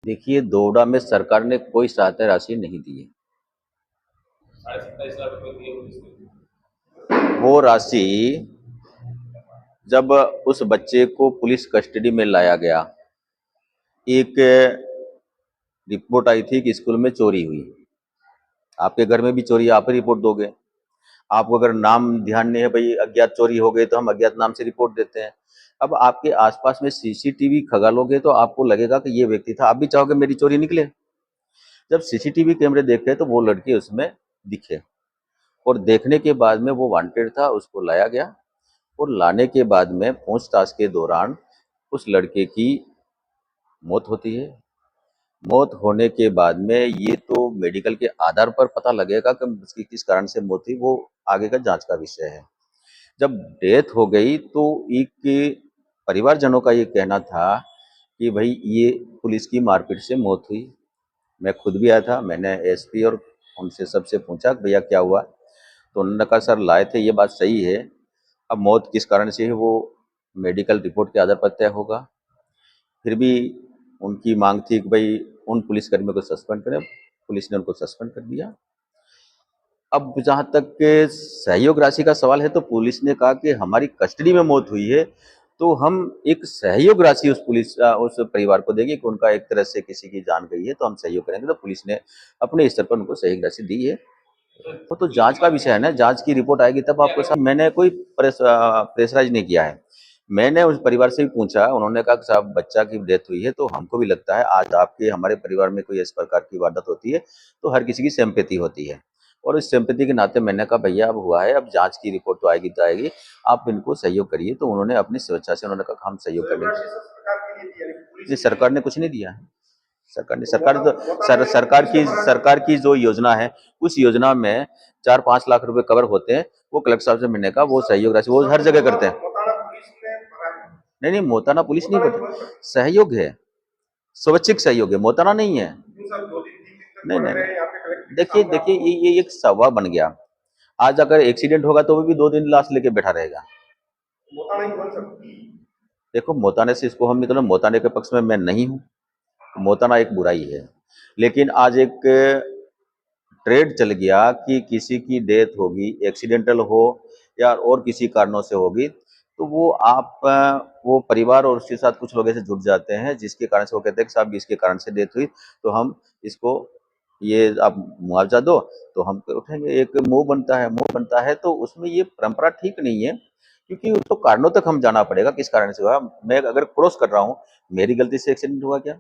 देखिए, दोडा में सरकार ने कोई सहायता राशि नहीं दी है। 27.5 लाख रुपए दिए पुलिस ने। वो राशि जब उस बच्चे को पुलिस कस्टडी में लाया गया, एक रिपोर्ट आई थी कि स्कूल में चोरी हुई। आपके घर में भी चोरी, आप ही रिपोर्ट दोगे। आपको अगर नाम ध्यान नहीं है, भाई अज्ञात चोरी हो गई, तो हम अज्ञात नाम से रिपोर्ट देते हैं। अब आपके आसपास में सीसीटीवी खंगालोगे तो आपको लगेगा कि ये व्यक्ति था, आप भी चाहोगे मेरी चोरी निकले। जब सीसीटीवी कैमरे देखे तो वो लड़की उसमें दिखे, और देखने के बाद में वो वांटेड था, उसको लाया गया। और लाने के बाद में पूछताछ के दौरान उस लड़के की मौत होती है। मौत होने के बाद में ये तो मेडिकल के आधार पर पता लगेगा कि उसकी किस कारण से मौत हुई, वो आगे का जांच का विषय है। जब डेथ हो गई तो एक परिवारजनों का ये कहना था कि भाई ये पुलिस की मारपीट से मौत हुई। मैं खुद भी आया था, मैंने एसपी और उनसे सबसे पूछा कि भैया क्या हुआ, तो उन्होंने कहा सर लाए थे, ये बात सही है। अब मौत किस कारण से है वो मेडिकल रिपोर्ट के आधार पर तय होगा। फिर भी उनकी मांग थी कि भाई उन पुलिसकर्मियों को सस्पेंड करें, पुलिस ने उनको सस्पेंड कर दिया। अब जहाँ तक के सहयोग राशि का सवाल है, तो पुलिस ने कहा कि हमारी कस्टडी में मौत हुई है, तो हम एक सहयोग राशि उस परिवार को देंगे कि उनका एक तरह से किसी की जान गई है तो हम सहयोग करेंगे। तो पुलिस ने अपने स्तर पर उनको सहयोग राशि दी है। वो तो जांच का विषय है ना, जांच की रिपोर्ट आएगी तब आपको सब। मैंने कोई प्रेशराइज नहीं किया है। मैंने उस परिवार से भी पूछा, उन्होंने कहा कि साहब बच्चा की डेथ हुई है तो हमको भी लगता है, आज आपके हमारे परिवार में कोई इस प्रकार की वारदात होती है तो हर किसी की सिंपैथी होती है। और इस सिंपैथी के नाते मैंने कहा भैया अब हुआ है, अब जांच की रिपोर्ट तो आएगी, आप इनको सहयोग करिए। तो उन्होंने अपनी स्वेच्छा से उन्होंने कहा हम सहयोग करेंगे। जी, सरकार ने कुछ नहीं दिया है। सरकार ने सरकार की जो योजना है, उस योजना में 4-5 लाख रुपए कवर होते हैं। वो कलेक्टर साहब से मिलने का वो सहयोग राशि वो हर जगह करते हैं। नहीं नहीं, मोताना पुलिस नहीं करती, सहयोग है, स्वैच्छिक सहयोग है, मोताना नहीं है। नहीं नहीं नहीं, देखिए देखिए ये एक सवा बन गया। आज अगर एक्सीडेंट होगा तो वो भी 2 दिन लाश लेके बैठा रहेगा। देखो, मोताने से इसको हम निकलो, मोताने के पक्ष में मैं नहीं हूँ। मोताना एक बुराई है, लेकिन आज एक ट्रेड चल गया कि किसी की डेथ होगी, एक्सीडेंटल हो या और किसी कारणों से होगी, तो वो परिवार और उसके साथ कुछ लोग ऐसे जुड़ जाते हैं जिसके कारण से वो कहते हैं कि साहब इसके कारण से डेथ हुई, तो हम इसको ये आप मुआवजा दो तो हम उठेंगे। एक मुंह बनता है, तो उसमें ये परंपरा ठीक नहीं है, क्योंकि उसको कारणों तक हम जाना पड़ेगा किस कारण से हुआ। मैं अगर क्रॉस कर रहा हूँ, मेरी गलती से एक्सीडेंट हुआ क्या?